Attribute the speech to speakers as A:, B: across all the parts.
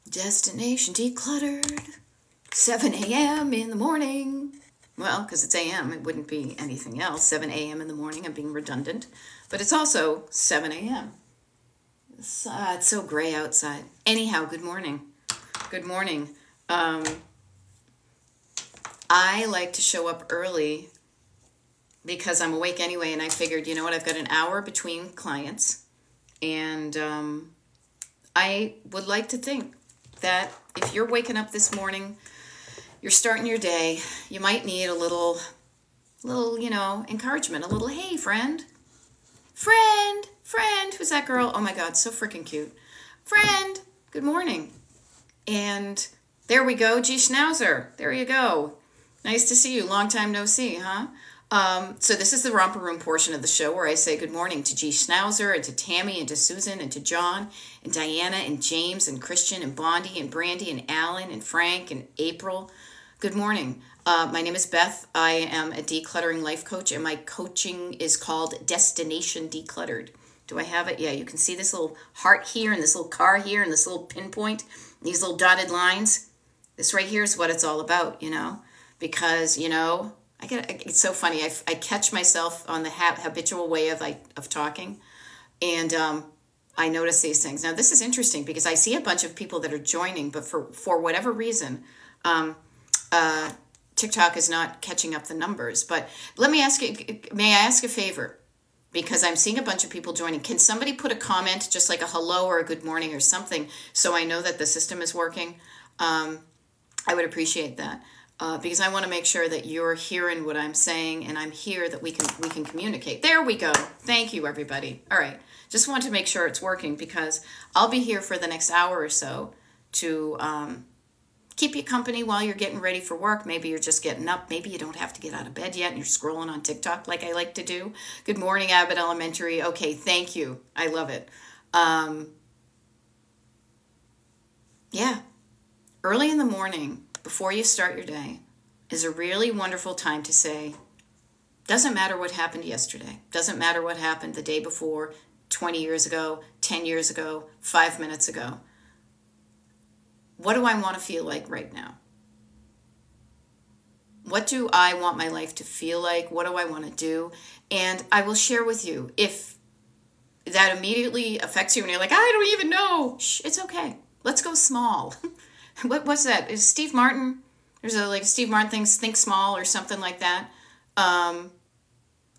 A: Destination Decluttered. 7 a.m. in the morning. Well, because it's a.m., it wouldn't be anything else. 7 a.m. in the morning, I'm being redundant. But it's also 7 a.m. It's so gray outside. Anyhow, good morning. Good morning. I like to show up early because I'm awake anyway, and I figured, you know what, I've got an hour between clients, and I would like to think that if you're waking up this morning, you're starting your day, you might need a little, encouragement, a little, hey, friend, who's that girl? Oh my God, so freaking cute. Friend, good morning. And there we go, G Schnauzer, there you go. Nice to see you, long time no see, huh? So this is the Romper Room portion of the show where I say good morning to G Schnauzer and to Tammy and to Susan and to John and Diana and James and Christian and Bondi and Brandy and Alan and Frank and April. Good morning. My name is Beth. I am a decluttering life coach, and my coaching is called Destination Decluttered. Do I have it? Yeah, you can see this little heart here and this little car here and this little pinpoint, these little dotted lines. This right here is what it's all about, because, it's so funny. I catch myself on the habitual way of talking, and I notice these things. Now, this is interesting because I see a bunch of people that are joining, but for whatever reason, TikTok is not catching up the numbers. But let me ask you, may I ask a favor? Because I'm seeing a bunch of people joining. Can somebody put a comment, just like a hello or a good morning or something, so I know that the system is working? I would appreciate that. Because I want to make sure that you're hearing what I'm saying, and I'm here that we can communicate. There we go. Thank you, everybody. All right. Just want to make sure it's working because I'll be here for the next hour or so to keep you company while you're getting ready for work. Maybe you're just getting up. Maybe you don't have to get out of bed yet and you're scrolling on TikTok like I like to do. Good morning, Abbott Elementary. Okay, thank you. I love it. Yeah. Early in the morning, before you start your day, is a really wonderful time to say, doesn't matter what happened yesterday. Doesn't matter what happened the day before, 20 years ago, 10 years ago, 5 minutes ago. What do I want to feel like right now? What do I want my life to feel like? What do I want to do? And I will share with you if that immediately affects you and you're like, I don't even know. Shh, it's okay. Let's go small. What's that? Is Steve Martin? There's a Steve Martin thing, think small or something like that.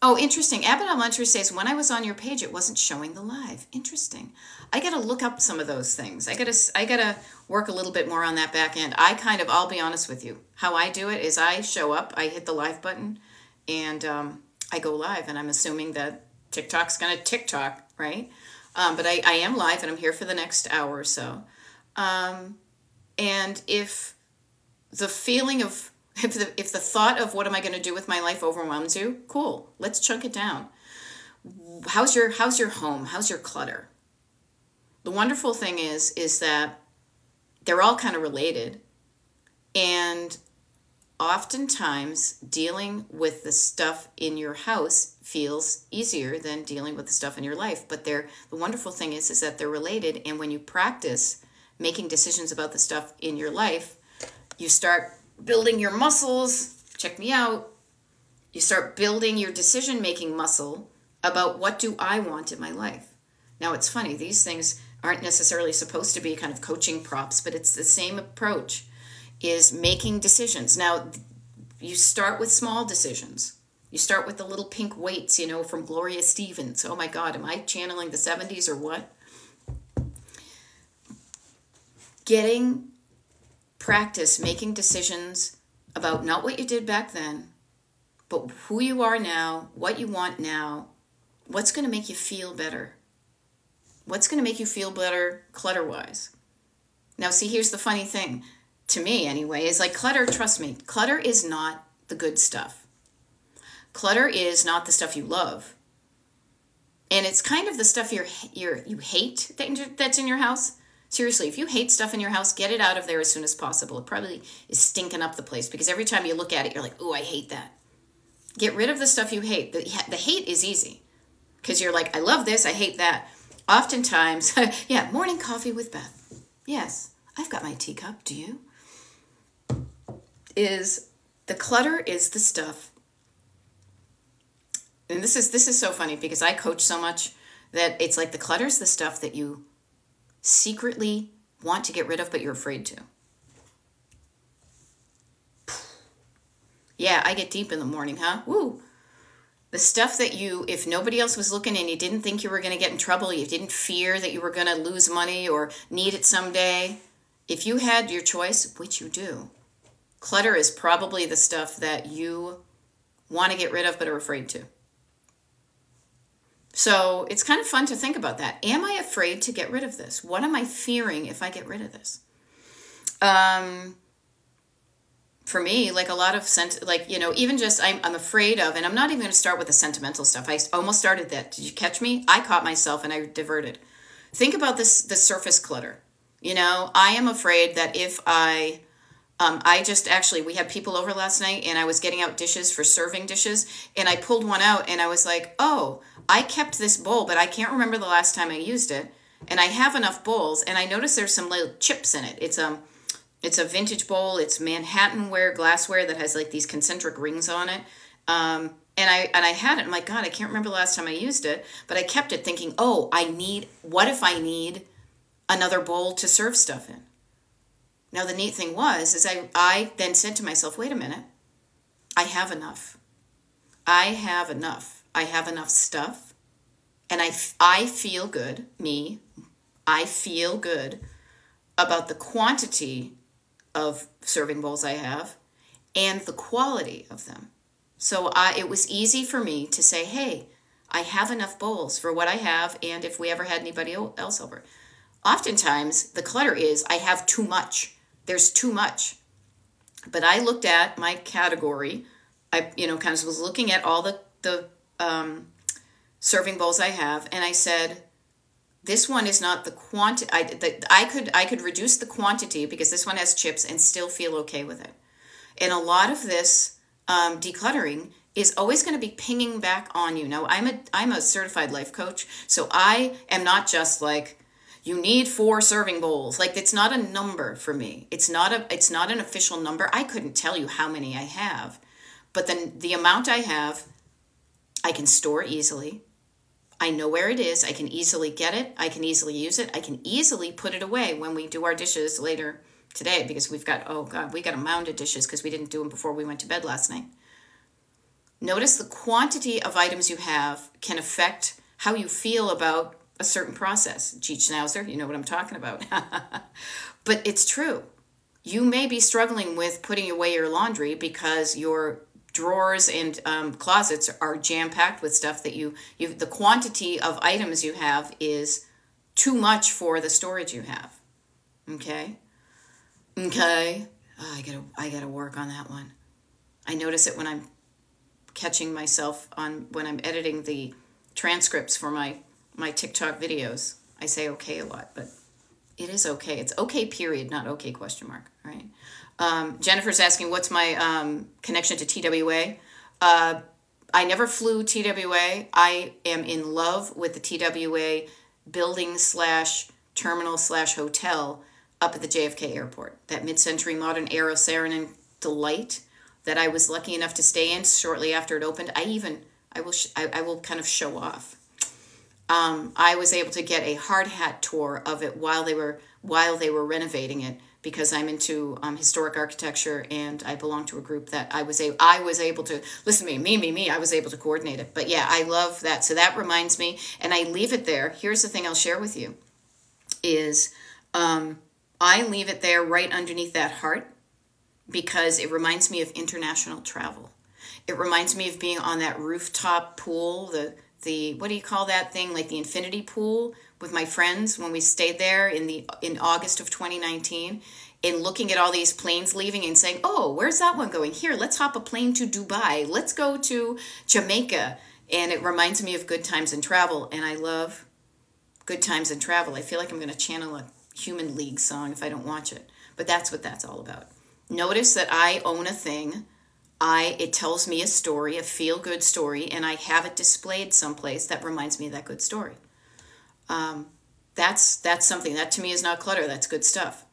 A: Oh, interesting. Abbott Elementary says, when I was on your page, it wasn't showing the live. Interesting. I got to look up some of those things. I got to work a little bit more on that back end. I'll be honest with you. How I do it is I show up, I hit the live button, and I go live. And I'm assuming that TikTok's going to TikTok, right? But I am live, and I'm here for the next hour or so. And if the feeling of, if the thought of what am I going to do with my life overwhelms you, cool, let's chunk it down. How's your home? How's your clutter? The wonderful thing is that they're all kind of related. And oftentimes dealing with the stuff in your house feels easier than dealing with the stuff in your life. But the wonderful thing is that they're related. And when you practice making decisions about the stuff in your life, you start building your muscles. Check me out. You start building your decision-making muscle about what do I want in my life. Now, it's funny. These things aren't necessarily supposed to be kind of coaching props, but it's the same approach, is making decisions. Now, you start with small decisions. You start with the little pink weights, from Gloria Stevens. Oh, my God. Am I channeling the 70s or what? Getting practice making decisions about not what you did back then, but who you are now, what you want now, what's going to make you feel better. What's going to make you feel better clutter-wise? Now, see, here's the funny thing, to me anyway, is like clutter, trust me, clutter is not the good stuff. Clutter is not the stuff you love. And it's kind of the stuff you hate that's in your house. Seriously, if you hate stuff in your house, get it out of there as soon as possible. It probably is stinking up the place because every time you look at it, you're like, oh, I hate that. Get rid of the stuff you hate. The hate is easy because you're like, I love this, I hate that. Oftentimes, yeah, morning coffee with Beth. Yes, I've got my teacup, do you? Is the clutter is the stuff. And this is so funny because I coach so much that it's like the clutter is the stuff that you secretly want to get rid of, but you're afraid to. Yeah, I get deep in the morning, huh? Woo. The stuff that you, if nobody else was looking and you didn't think you were going to get in trouble, you didn't fear that you were going to lose money or need it someday, if you had your choice, which you do, clutter is probably the stuff that you want to get rid of but are afraid to. So it's kind of fun to think about that. Am I afraid to get rid of this? What am I fearing if I get rid of this? For me, like a lot of even just I'm afraid of, and I'm not even going to start with the sentimental stuff. I almost started that. Did you catch me? I caught myself and I diverted. Think about the surface clutter. I am afraid that if we had people over last night and I was getting out dishes for serving dishes and I pulled one out and I was like, oh, I kept this bowl, but I can't remember the last time I used it. And I have enough bowls and I noticed there's some little chips in it. It's a vintage bowl. It's Manhattanware glassware that has like these concentric rings on it. And I had it. I'm like, God, I can't remember the last time I used it, but I kept it thinking, oh, what if I need another bowl to serve stuff in? Now, the neat thing is I then said to myself, wait a minute, I have enough. I have enough stuff. And I feel good, I feel good about the quantity of serving bowls I have and the quality of them. So it was easy for me to say, hey, I have enough bowls for what I have and if we ever had anybody else over. Oftentimes, the clutter is I have too much. There's too much. But I looked at my category. I kind of was looking at all the serving bowls I have, and I said, this one is not the quantity. I could reduce the quantity because this one has chips and still feel okay with it. And a lot of this decluttering is always going to be pinging back on you. Now, I'm a certified life coach, so I am not just like, you need 4 serving bowls. Like, it's not a number for me. It's not an official number. I couldn't tell you how many I have. But then the amount I have, I can store easily. I know where it is. I can easily get it. I can easily use it. I can easily put it away when we do our dishes later today because we got a mound of dishes because we didn't do them before we went to bed last night. Notice the quantity of items you have can affect how you feel about a certain process. Cheech Schnauzer, you know what I'm talking about. But it's true. You may be struggling with putting away your laundry because your drawers and closets are jam-packed with stuff that the quantity of items you have is too much for the storage you have. Okay? Oh, I gotta work on that one. I notice it when I'm catching myself when I'm editing the transcripts for my TikTok videos. I say okay a lot, but it is okay. It's okay, period, not okay, question mark, right? Jennifer's asking, what's my connection to TWA? I never flew TWA. I am in love with the TWA building / terminal / hotel up at the JFK airport. That mid-century modern era Saarinen delight that I was lucky enough to stay in shortly after it opened. I will kind of show off. I was able to get a hard hat tour of it while they were renovating it because I'm into historic architecture and I belong to a group that I was able to listen to me. I was able to coordinate it. But yeah, I love that. So that reminds me, and I leave it there. Here's the thing I'll share with you is I leave it there right underneath that heart because it reminds me of international travel. It reminds me of being on that rooftop pool, the what do you call that thing, like the infinity pool with my friends when we stayed there in August of 2019 and looking at all these planes leaving and saying, oh, where's that one going? Here, let's hop a plane to Dubai. Let's go to Jamaica. And it reminds me of Good Times in Travel. And I love Good Times in Travel. I feel like I'm going to channel a Human League song if I don't watch it. But that's what that's all about. Notice that I own a thing. It tells me a story, a feel-good story, and I have it displayed someplace that reminds me of that good story. That's something. That to me is not clutter. That's good stuff.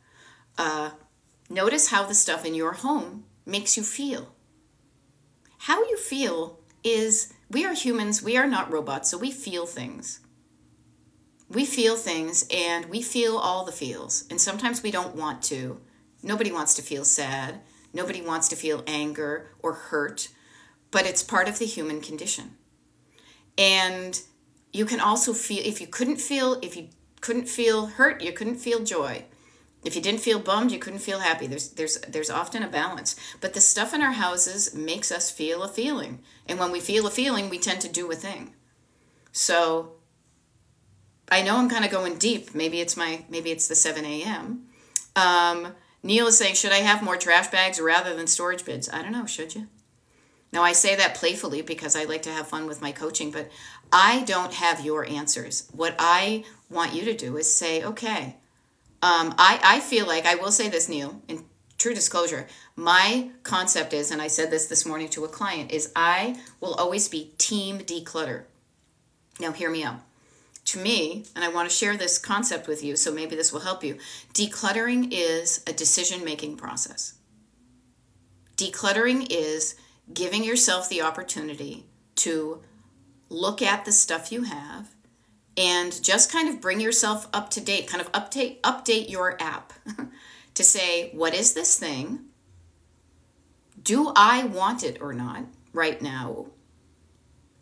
A: Notice how the stuff in your home makes you feel. How you feel is, we are humans, we are not robots, so we feel things. We feel things, and we feel all the feels. And sometimes we don't want to. Nobody wants to feel sad. Nobody wants to feel anger or hurt. But it's part of the human condition. And you can also feel, if you couldn't feel hurt, you couldn't feel joy. If you didn't feel bummed, you couldn't feel happy. There's often a balance. But the stuff in our houses makes us feel a feeling. And when we feel a feeling, we tend to do a thing. So I know I'm kind of going deep. Maybe it's the 7 a.m. Neil is saying, should I have more trash bags rather than storage bins? I don't know, should you? Now, I say that playfully because I like to have fun with my coaching, but I don't have your answers. What I want you to do is say, okay, I feel like, I will say this, Neil, in true disclosure, my concept is, and I said this morning to a client, is I will always be team declutter. Now, hear me out. To me, and I want to share this concept with you, so maybe this will help you, decluttering is a decision-making process. Decluttering is giving yourself the opportunity to look at the stuff you have and just kind of bring yourself up to date, kind of update your app to say, what is this thing? Do I want it or not right now?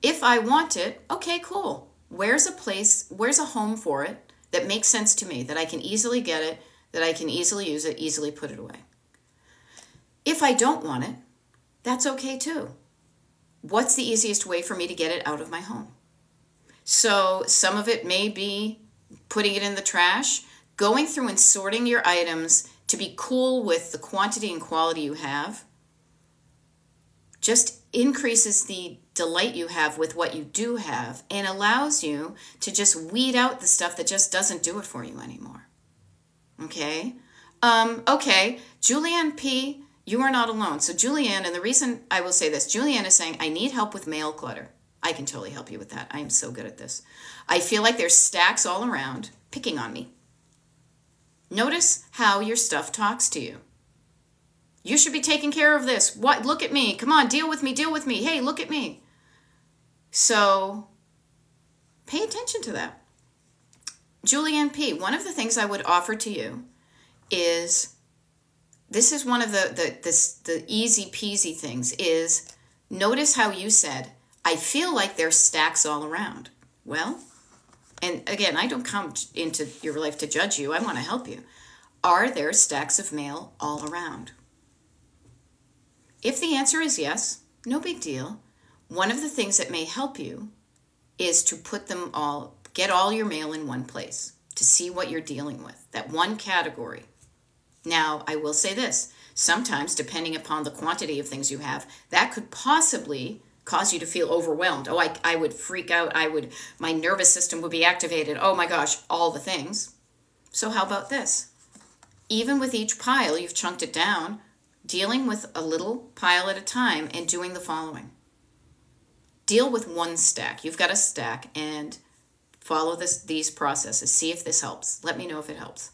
A: If I want it, okay, cool. Where's a home for it that makes sense to me, that I can easily get it, that I can easily use it, easily put it away? If I don't want it, that's okay too. What's the easiest way for me to get it out of my home? So some of it may be putting it in the trash, going through and sorting your items to be cool with the quantity and quality you have. Just increases the delight you have with what you do have and allows you to just weed out the stuff that just doesn't do it for you anymore. Okay? Okay, Julianne P., you are not alone. So Julianne, and the reason I will say this, Julianne is saying, I need help with mail clutter. I can totally help you with that. I am so good at this. I feel like there's stacks all around picking on me. Notice how your stuff talks to you. You should be taking care of this. What? Look at me. Come on, deal with me, deal with me. Hey, look at me. So pay attention to that. Julianne P., one of the things I would offer to you is, this is one of the easy peasy things, is notice how you said, I feel like there's stacks all around. Well, and again, I don't come into your life to judge you. I want to help you. Are there stacks of mail all around? If the answer is yes, no big deal. One of the things that may help you is to get all your mail in one place to see what you're dealing with, that one category. Now, I will say this, sometimes depending upon the quantity of things you have, that could possibly cause you to feel overwhelmed. Oh, I would freak out. My nervous system would be activated. Oh my gosh, all the things. So how about this? Even with each pile, you've chunked it down, dealing with a little pile at a time and doing the following. Deal with one stack. You've got a stack and follow these processes. See if this helps. Let me know if it helps.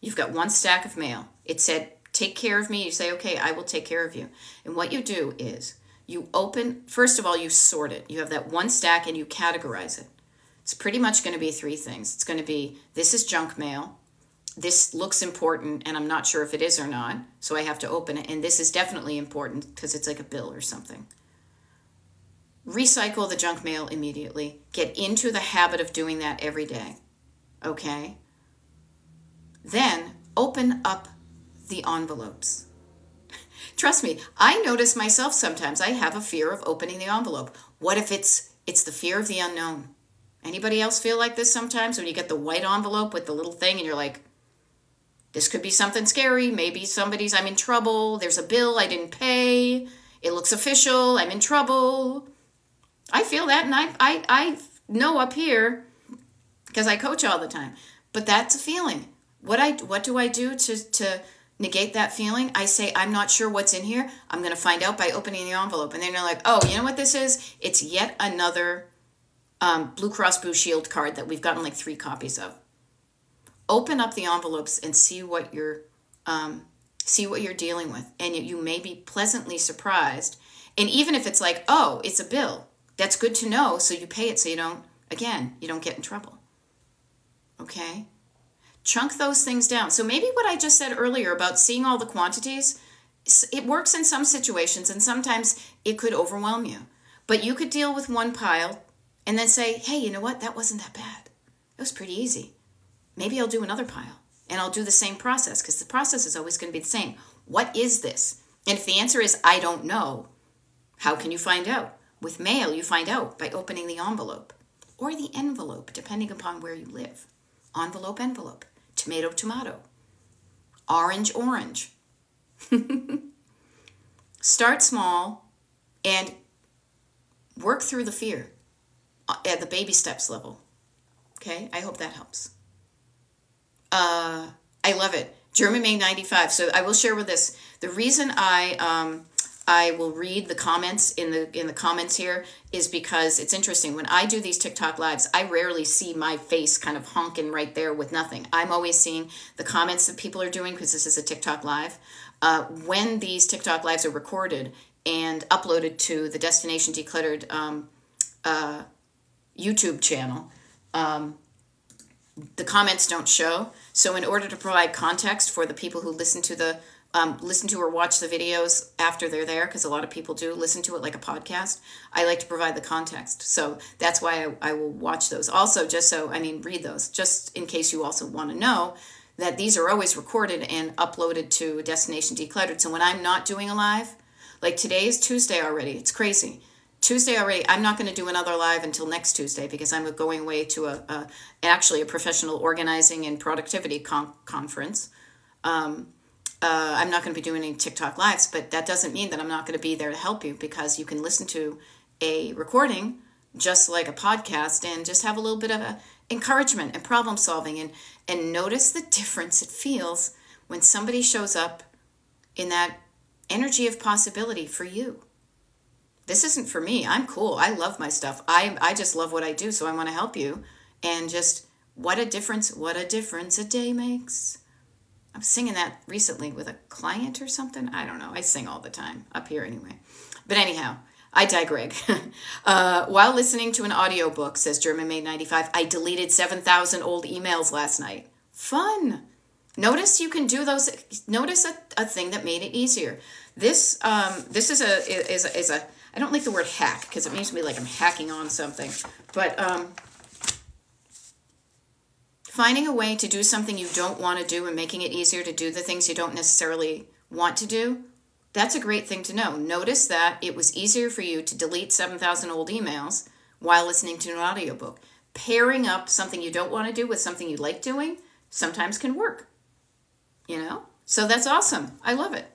A: You've got one stack of mail. It said, take care of me. You say, okay, I will take care of you. And what you do is you open, first of all, you sort it. You have that one stack and you categorize it. It's pretty much going to be three things. It's going to be, this is junk mail. This looks important and I'm not sure if it is or not, so I have to open it. And this is definitely important because it's like a bill or something. Recycle the junk mail immediately. Get into the habit of doing that every day. Okay? Then open up the envelopes. Trust me, I notice myself sometimes. I have a fear of opening the envelope. What if it's the fear of the unknown? Anybody else feel like this sometimes when you get the white envelope with the little thing and you're like, this could be something scary. Maybe I'm in trouble. There's a bill I didn't pay. It looks official. I'm in trouble. I feel that, and I know up here because I coach all the time. But that's a feeling. What do I do to negate that feeling? I say, I'm not sure what's in here. I'm going to find out by opening the envelope. And then you're like, oh, you know what this is? It's yet another Blue Cross Blue Shield card that we've gotten like 3 copies of. Open up the envelopes and see what you're See what you're dealing with. And you may be pleasantly surprised. And even if it's like, oh, it's a bill, that's good to know. So you pay it so you don't get in trouble. Okay? Chunk those things down. So maybe what I just said earlier about seeing all the quantities, it works in some situations, and sometimes it could overwhelm you. But you could deal with one pile and then say, hey, you know what? That wasn't that bad. It was pretty easy. Maybe I'll do another pile, and I'll do the same process, because the process is always going to be the same. What is this? And if the answer is, I don't know, how can you find out? With mail, you find out by opening the envelope or the envelope, depending upon where you live. Envelope, envelope. Tomato, tomato. Orange, orange. Start small and work through the fear at the baby steps level. Okay? I hope that helps. I love it. German Made 95. So I will share with this. The reason I will read the comments in the comments here is because it's interesting. When I do these TikTok lives, I rarely see my face kind of honking right there with nothing. I'm always seeing the comments that people are doing, because this is a TikTok live. When these TikTok lives are recorded and uploaded to the Destination Decluttered YouTube channel, the comments don't show. So in order to provide context for the people who listen to or watch the videos after they're there, because a lot of people do listen to it like a podcast, I like to provide the context. So that's why I will watch those. Also, read those, just in case you also want to know that these are always recorded and uploaded to Destination Decluttered. So when I'm not doing a live, like today is Tuesday already, it's crazy. Tuesday already, I'm not going to do another live until next Tuesday, because I'm going away to a professional organizing and productivity conference. I'm not going to be doing any TikTok lives, but that doesn't mean that I'm not going to be there to help you, because you can listen to a recording just like a podcast and just have a little bit of encouragement and problem solving, and notice the difference it feels when somebody shows up in that energy of possibility for you. This isn't for me. I'm cool. I love my stuff. I just love what I do, so I want to help you. And just what a difference a day makes. I'm singing that recently with a client or something. I don't know. I sing all the time up here anyway. But anyhow, I digress. While listening to an audiobook, says German Made 95, I deleted 7,000 old emails last night. Fun. Notice you can do those. Notice a thing that made it easier. This is a I don't like the word hack, because it makes me like I'm hacking on something. But finding a way to do something you don't want to do and making it easier to do the things you don't necessarily want to do, that's a great thing to know. Notice that it was easier for you to delete 7,000 old emails while listening to an audiobook. Pairing up something you don't want to do with something you like doing sometimes can work. So that's awesome. I love it.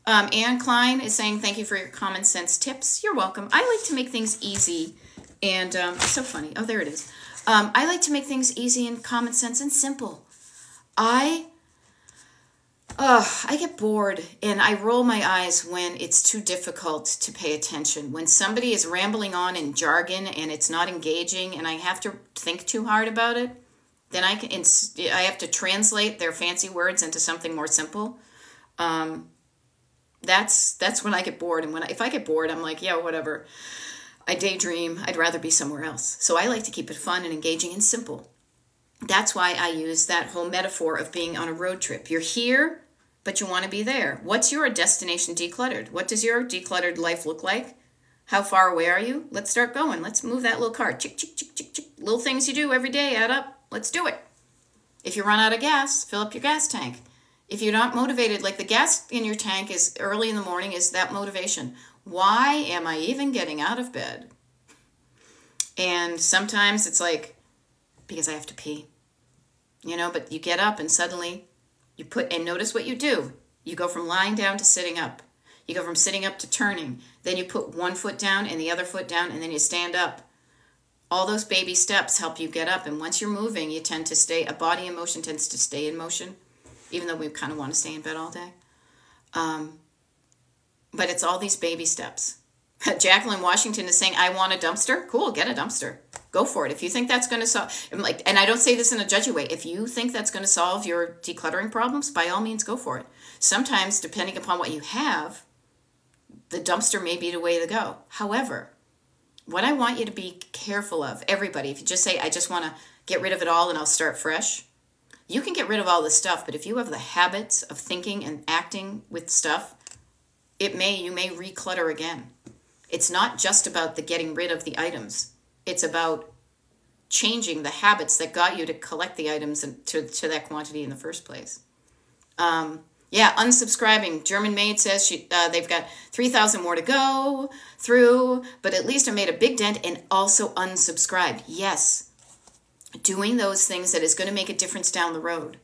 A: Anne Klein is saying, thank you for your common sense tips. You're welcome. I like to make things easy, and it's so funny. Oh, there it is. I like to make things easy and common sense and simple. I get bored, and I roll my eyes when it's too difficult to pay attention. When somebody is rambling on in jargon and it's not engaging, and I have to think too hard about it, then I have to translate their fancy words into something more simple. That's when I get bored. And if I get bored, I'm like, yeah, whatever. I daydream. I'd rather be somewhere else. So I like to keep it fun and engaging and simple. That's why I use that whole metaphor of being on a road trip. You're here, but you want to be there. What's your destination decluttered? What does your decluttered life look like? How far away are you? Let's start going. Let's move that little car. Chick, chick, chick, chick, chick. Little things you do every day add up. Let's do it. If you run out of gas, fill up your gas tank. If you're not motivated, like the gas in your tank is early in the morning, is that motivation. Why am I even getting out of bed? And sometimes it's like, because I have to pee. But you get up and suddenly and notice what you do. You go from lying down to sitting up. You go from sitting up to turning. Then you put one foot down and the other foot down, and then you stand up. All those baby steps help you get up. And once you're moving, you tend to stay, a body in motion tends to stay in motion, even though we kind of want to stay in bed all day. But it's all these baby steps. Jacqueline Washington is saying, I want a dumpster. Cool, get a dumpster. Go for it. If you think that's going to solve, and I don't say this in a judgy way, if you think that's going to solve your decluttering problems, by all means, go for it. Sometimes, depending upon what you have, the dumpster may be the way to go. However, what I want you to be careful of, everybody, if you just say, I just want to get rid of it all and I'll start fresh, you can get rid of all this stuff, but if you have the habits of thinking and acting with stuff, you may reclutter again. It's not just about the getting rid of the items. It's about changing the habits that got you to collect the items to that quantity in the first place. Yeah, unsubscribing. German Maid says they've got 3,000 more to go through, but at least I made a big dent and also unsubscribed. Yes, doing those things that is going to make a difference down the road.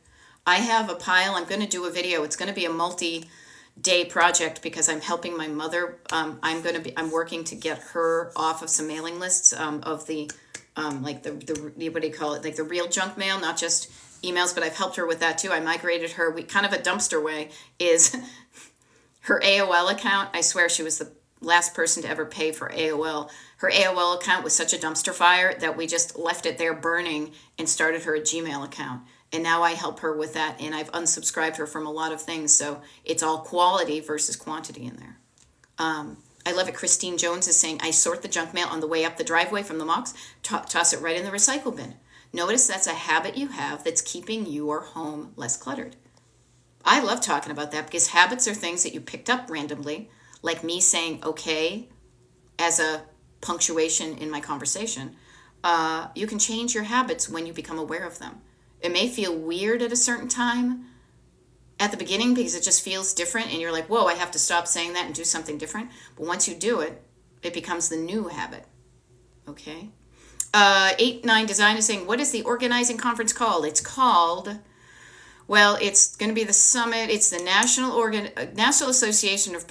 A: I have a pile. I'm going to do a video. It's going to be a multi-day project because I'm helping my mother. I'm working to get her off of some mailing lists of the like the what do you call it, like the real junk mail, not just emails, but I've helped her with that too. I migrated her. We kind of a dumpster way is her AOL account. I swear she was the last person to ever pay for AOL. Her AOL account was such a dumpster fire that we just left it there burning and started her a Gmail account. And now I help her with that, and I've unsubscribed her from a lot of things. So it's all quality versus quantity in there. I love it. Christine Jones is saying, I sort the junk mail on the way up the driveway from the Mox, toss it right in the recycle bin. Notice that's a habit you have that's keeping your home less cluttered. I love talking about that because habits are things that you picked up randomly, like me saying okay as a punctuation in my conversation. You can change your habits when you become aware of them. It may feel weird at a certain time at the beginning because it just feels different and you're like, whoa, I have to stop saying that and do something different. But once you do it, it becomes the new habit. Okay? 89 Design is saying, what is the organizing conference called? It's called, well, it's going to be the summit. It's the National Association of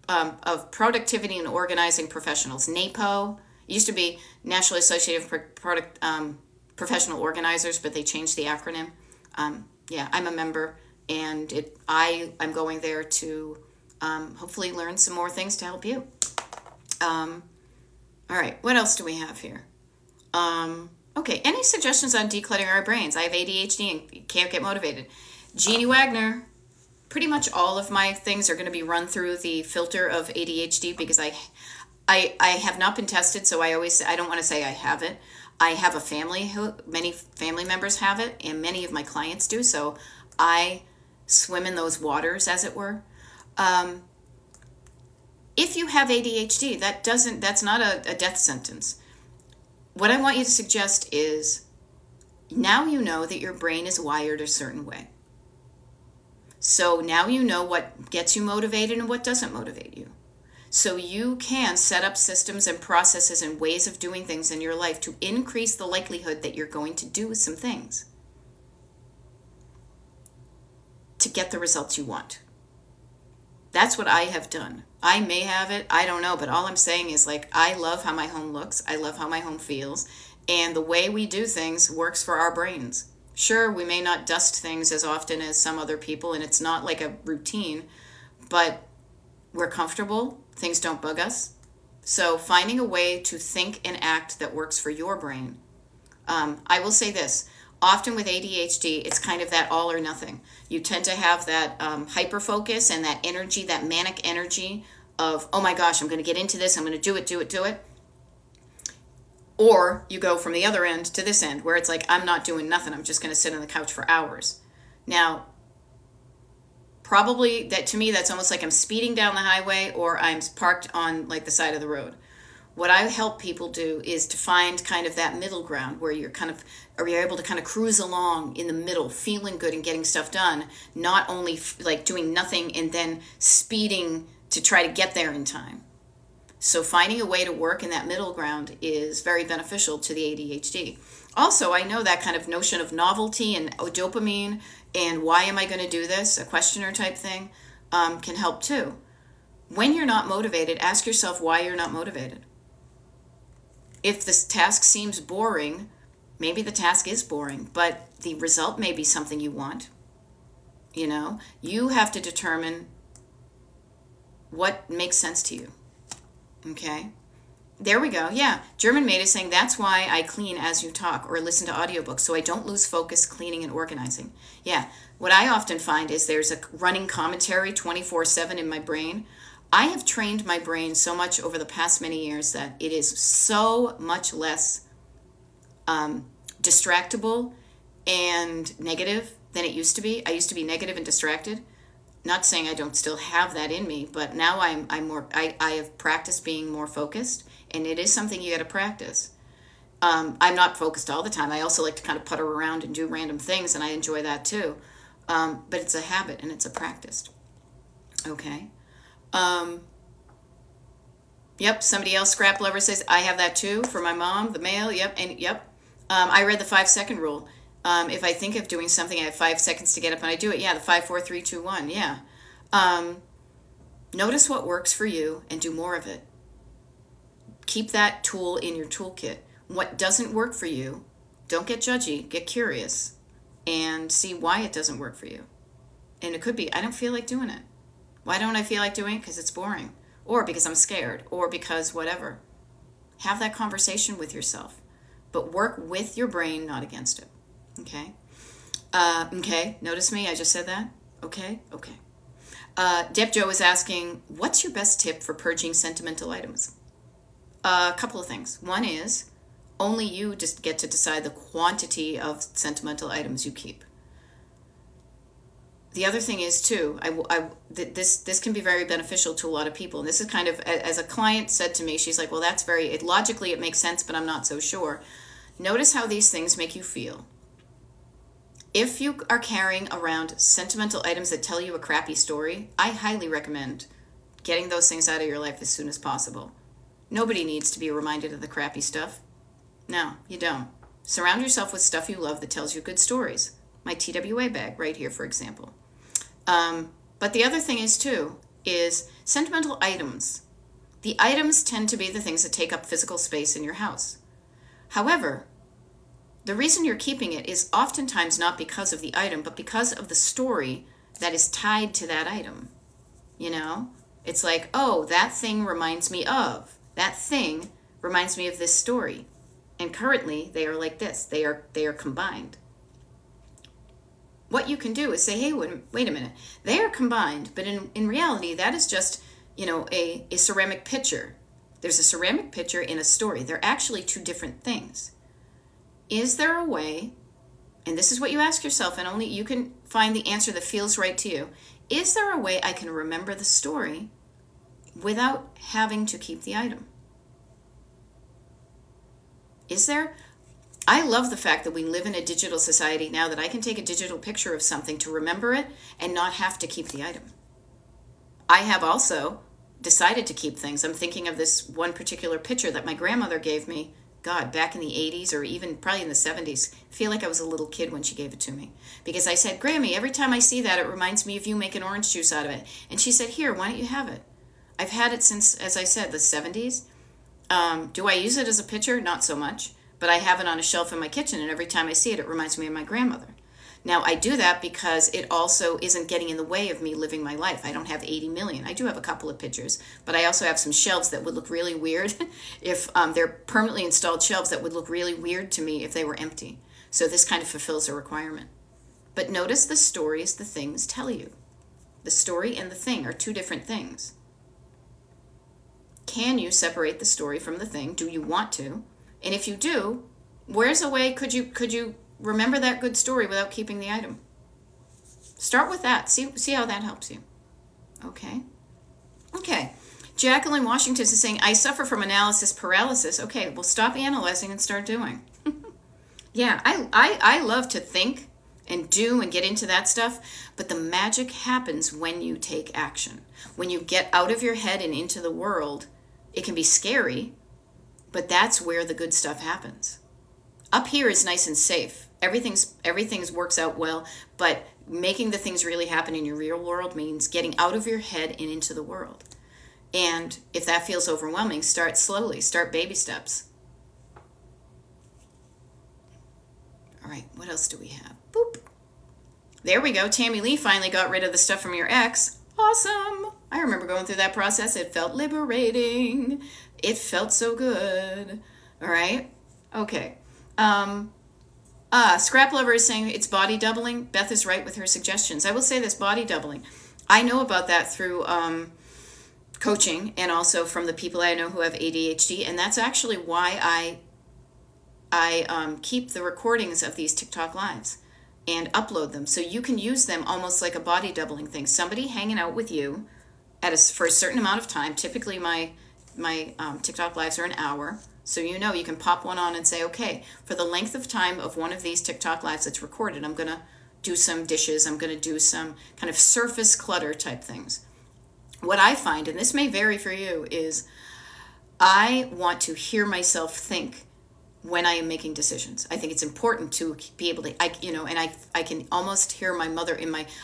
A: of Productivity and Organizing Professionals, NAPO. It used to be National Association of Professional Organizers, but they changed the acronym. Yeah, I'm a member, and I'm going there to hopefully learn some more things to help you. All right, what else do we have here? Okay, any suggestions on decluttering our brains? I have ADHD and can't get motivated. Jeannie Wagner, pretty much all of my things are going to be run through the filter of ADHD because I have not been tested, so I don't want to say I have it. I have a family many family members have it, and many of my clients do, so I swim in those waters, as it were. If you have ADHD, that's not a death sentence. What I want you to suggest is, now you know that your brain is wired a certain way. So now you know what gets you motivated and what doesn't motivate you. So you can set up systems and processes and ways of doing things in your life to increase the likelihood that you're going to do some things to get the results you want. That's what I have done. I may have it, I don't know, but all I'm saying is, like, I love how my home looks, I love how my home feels, and the way we do things works for our brains. Sure, we may not dust things as often as some other people, and it's not like a routine, but we're comfortable, things don't bug us. So finding a way to think and act that works for your brain. I will say this, often with ADHD, it's kind of that all or nothing. You tend to have that hyper focus and that energy, that manic energy of, oh my gosh, I'm going to get into this, I'm going to do it. Or you go from the other end to this end where it's like, I'm not doing nothing, I'm just going to sit on the couch for hours. Now, probably that, to me, that's almost like I'm speeding down the highway or I'm parked on like the side of the road. What I help people do is to find kind of that middle ground where you're able to kind of cruise along in the middle, feeling good and getting stuff done, not only like doing nothing and then speeding to try to get there in time. So finding a way to work in that middle ground is very beneficial to the ADHD. Also, I know that kind of notion of novelty and dopamine and why am I going to do this, a questioner type thing, can help too. When you're not motivated, ask yourself why you're not motivated. If this task seems boring, maybe the task is boring, but the result may be something you want. You know, you have to determine what makes sense to you. Okay. There we go. Yeah. German Maid is saying that's why I clean as you talk or listen to audiobooks so I don't lose focus cleaning and organizing. Yeah. What I often find is there's a running commentary 24/7 in my brain. I have trained my brain so much over the past many years that it is so much less distractible and negative than it used to be. I used to be negative and distracted. Not saying I don't still have that in me, but now I have practiced being more focused, and it is something you got to practice. I'm not focused all the time. I also like to kind of putter around and do random things, and I enjoy that too. But it's a habit and it's a practice. Okay. Yep. Somebody else, Scrap Lover, says I have that too for my mom. The mail. Yep. And yep. I read the 5-second rule. If I think of doing something, I have 5 seconds to get up and I do it. Yeah, the 5, 4, 3, 2, 1. Yeah. Notice what works for you and do more of it. Keep that tool in your toolkit. What doesn't work for you, don't get judgy, get curious, and see why it doesn't work for you. And it could be, I don't feel like doing it. Why don't I feel like doing it? Because it's boring. Or because I'm scared. Or because whatever. Have that conversation with yourself. But work with your brain, not against it. Okay? Okay. Notice me? I just said that? Okay? Okay. Deb Joe is asking, what's your best tip for purging sentimental items? A couple of things. One is, only you just get to decide the quantity of sentimental items you keep. The other thing is, too, this can be very beneficial to a lot of people. And this is kind of, as a client said to me, she's like, well, that's logically it makes sense, but I'm not so sure. Notice how these things make you feel. If you are carrying around sentimental items that tell you a crappy story, I highly recommend getting those things out of your life as soon as possible. Nobody needs to be reminded of the crappy stuff. No, you don't. Surround yourself with stuff you love that tells you good stories. My TWA bag right here, for example. But the other thing is, too, is sentimental items. The items tend to be the things that take up physical space in your house. However, the reason you're keeping it is oftentimes not because of the item, but because of the story that is tied to that item. You know? It's like, oh, that thing reminds me of. That thing reminds me of this story. And currently, they are like this. They are combined. What you can do is say, hey, wait a minute. They are combined, but in reality, that is just, a ceramic pitcher. There's a ceramic pitcher in a story. They're actually two different things. Is there a way, and this is what you ask yourself, and only you can find the answer that feels right to you, is there a way I can remember the story without having to keep the item? Is there? I love the fact that we live in a digital society now that I can take a digital picture of something to remember it and not have to keep the item. I have also decided to keep things. I'm thinking of this one particular picture that my grandmother gave me, God, back in the 80s or even probably in the 70s. I feel like I was a little kid when she gave it to me. Because I said, Grammy, every time I see that, it reminds me of you making orange juice out of it. And she said, here, why don't you have it? I've had it since, as I said, the 70s. Do I use it as a picture? Not so much. But I have it on a shelf in my kitchen, and every time I see it, it reminds me of my grandmother. Now, I do that because it also isn't getting in the way of me living my life. I don't have 80 million. I do have a couple of pictures, but I also have some shelves that would look really weird if they're permanently installed shelves that would look really weird to me if they were empty. So this kind of fulfills a requirement. But notice the stories the things tell you. The story and the thing are two different things. Can you separate the story from the thing? Do you want to? And if you do, where's a way could you remember that good story without keeping the item? Start with that. See how that helps you. Okay. Okay. Jacqueline Washington is saying, I suffer from analysis paralysis. Okay, well, stop analyzing and start doing. Yeah, I love to think and do and get into that stuff, but the magic happens when you take action. When you get out of your head and into the world, it can be scary, but that's where the good stuff happens. Up here is nice and safe. Everything's works out well, but making the things really happen in your real world means getting out of your head and into the world. And if that feels overwhelming, start slowly. Start baby steps. All right, what else do we have? Boop. There we go. Tammy Lee finally got rid of the stuff from your ex. Awesome. I remember going through that process. It felt liberating. It felt so good. All right? Okay. Scrap Lover is saying it's body doubling. Beth is right with her suggestions. I will say this, body doubling. I know about that through coaching and also from the people I know who have ADHD, and that's actually why I keep the recordings of these TikTok lives and upload them, so you can use them almost like a body doubling thing. Somebody hanging out with you for a certain amount of time. Typically, my TikTok lives are an hour, so you can pop one on and say, okay, for the length of time of one of these TikTok lives that's recorded, I'm gonna do some dishes. I'm gonna do some kind of surface clutter type things. What I find, and this may vary for you, is I want to hear myself think when I am making decisions. I think it's important to be able to, I can almost hear my mother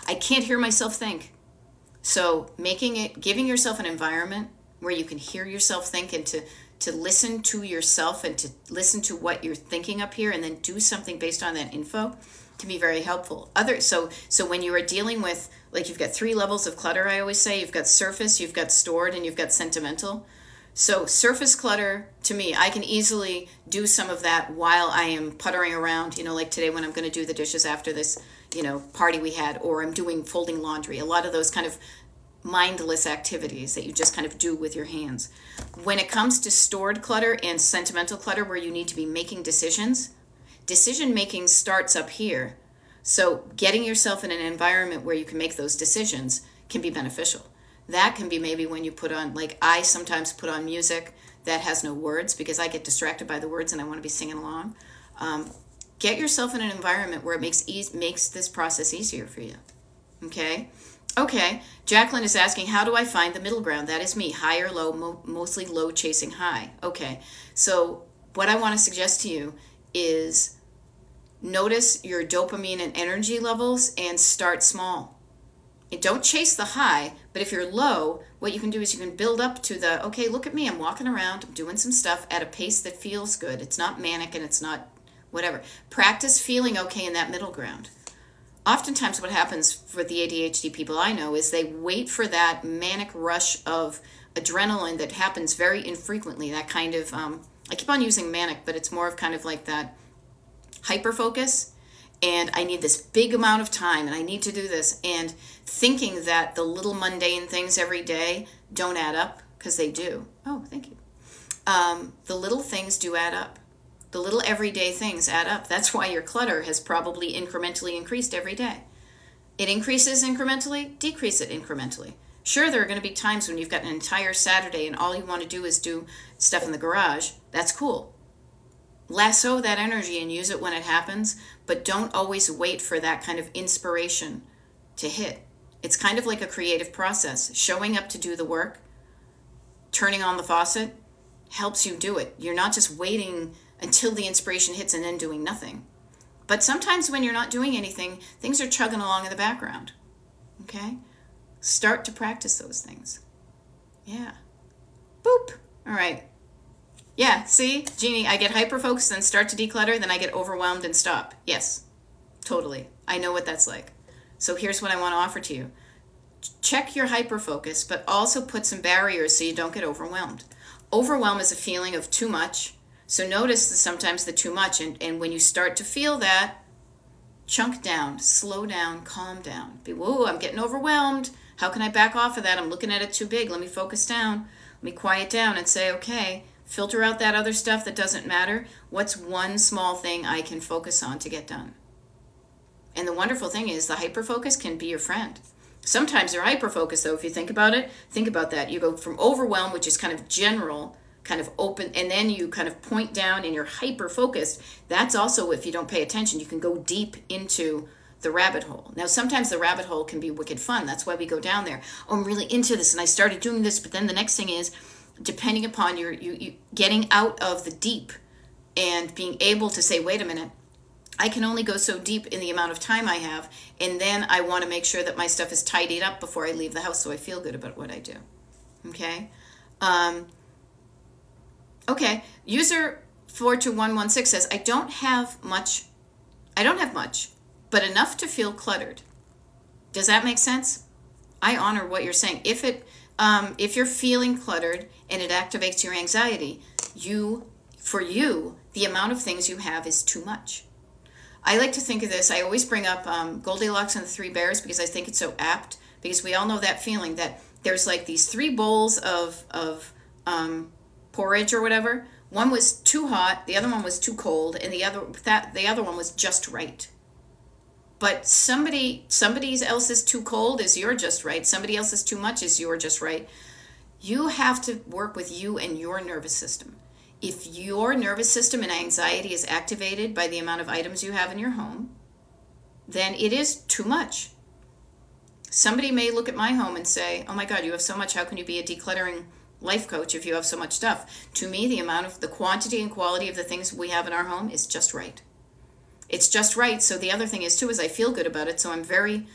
A: I can't hear myself think. So giving yourself an environment where you can hear yourself think and to listen to yourself and to listen to what you're thinking up here and then do something based on that info can be very helpful. So when you are dealing with, like, you've got 3 levels of clutter, I always say. You've got surface, you've got stored, and you've got sentimental. So surface clutter, to me, I can easily do some of that while I am puttering around, like today when I'm going to do the dishes after this, party we had, or I'm folding laundry. A lot of those kind of mindless activities that you just kind of do with your hands. When it comes to stored clutter and sentimental clutter where you need to be making decisions, decision making starts up here. So getting yourself in an environment where you can make those decisions can be beneficial. That can be maybe when you put on, like I sometimes put on music that has no words because I get distracted by the words and I want to be singing along. Get yourself in an environment where it makes this process easier for you. Okay? Okay. Jacqueline is asking, how do I find the middle ground? That is me. High or low, mostly low chasing high. Okay. So what I want to suggest to you is notice your dopamine and energy levels and start small. And don't chase the high, but if you're low, what you can do is you can build up to the, okay, look at me, I'm walking around, I'm doing some stuff at a pace that feels good. It's not manic and it's not whatever. Practice feeling okay in that middle ground. Oftentimes what happens for the ADHD people I know is they wait for that manic rush of adrenaline that happens very infrequently. That kind of, I keep on using manic, but it's more of kind of like that hyper focus. And I need this big amount of time and I need to do this. And thinking that the little mundane things every day don't add up, because they do. Oh, thank you. The little things do add up. The little everyday things add up. That's why your clutter has probably incrementally increased every day. It increases incrementally, decrease it incrementally. Sure, there are going to be times when you've got an entire Saturday and all you want to do is do stuff in the garage. That's cool. Lasso that energy and use it when it happens, but don't always wait for that kind of inspiration to hit. It's kind of like a creative process. Showing up to do the work, turning on the faucet, helps you do it. You're not just waiting until the inspiration hits and then doing nothing. But sometimes when you're not doing anything, things are chugging along in the background. Okay? Start to practice those things. Yeah. Boop. All right. Yeah, see, Jeannie, I get hyper-focused and start to declutter, then I get overwhelmed and stop. Yes, totally. I know what that's like. So here's what I want to offer to you. Check your hyper-focus, but also put some barriers so you don't get overwhelmed. Overwhelm is a feeling of too much. So notice that sometimes the too much, and when you start to feel that, chunk down, slow down, calm down. Whoa, I'm getting overwhelmed. How can I back off of that? I'm looking at it too big. Let me focus down. Let me quiet down and say, okay, filter out that other stuff that doesn't matter. What's one small thing I can focus on to get done? And the wonderful thing is the hyperfocus can be your friend. Sometimes they're hyperfocused, though. If you think about it, think about that. You go from overwhelm, which is kind of general, kind of open, and then you kind of point down and you're hyper-focused. That's also, if you don't pay attention, you can go deep into the rabbit hole. Now, sometimes the rabbit hole can be wicked fun. That's why we go down there. Oh, I'm really into this, and I started doing this, but then the next thing is, depending upon you getting out of the deep and being able to say, wait a minute, I can only go so deep in the amount of time I have, and then I want to make sure that my stuff is tidied up before I leave the house so I feel good about what I do. Okay? Okay, user 42116 says, I don't have much, but enough to feel cluttered. Does that make sense? I honor what you're saying. If you're feeling cluttered and it activates your anxiety, for you, the amount of things you have is too much. I like to think of this. I always bring up Goldilocks and the Three Bears because I think it's so apt. Because we all know that feeling that there's like these three bowls of porridge or whatever. One was too hot, the other one was too cold, and the other one was just right. But somebody else's too cold is your just right. Somebody else's too much is your just right. You have to work with you and your nervous system. If your nervous system and anxiety is activated by the amount of items you have in your home, then it is too much. Somebody may look at my home and say, oh my God, you have so much. How can you be a decluttering life coach if you have so much stuff? To me, the quantity and quality of the things we have in our home is just right. It's just right. So the other thing is too, is I feel good about it. So I'm very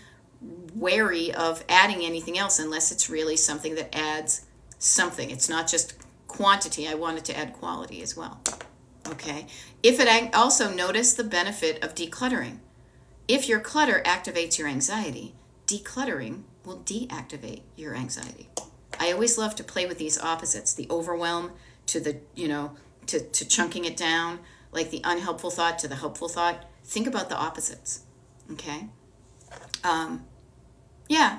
A: wary of adding anything else unless it's really something that adds something. It's not just quantity. I want it to add quality as well. Okay. Also notice the benefit of decluttering. If your clutter activates your anxiety, decluttering will deactivate your anxiety. I always love to play with these opposites, the overwhelm to the, to chunking it down, like the unhelpful thought to the helpful thought. Think about the opposites, okay?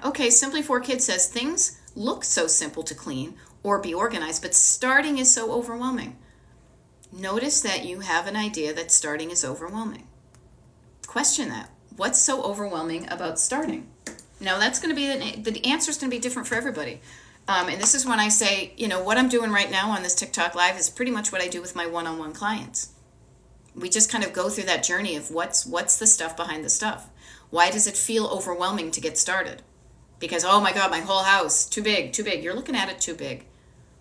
A: Okay, Simply for Kids says, things look so simple to clean or be organized, but starting is so overwhelming. Notice that you have an idea that starting is overwhelming. Question that. What's so overwhelming about starting? Now, that's going to be, the answer is going to be different for everybody. And this is when I say, what I'm doing right now on this TikTok Live is pretty much what I do with my one-on-one clients. We just kind of go through that journey of what's the stuff behind the stuff. Why does it feel overwhelming to get started? Because, oh my God, my whole house, too big, too big. You're looking at it too big.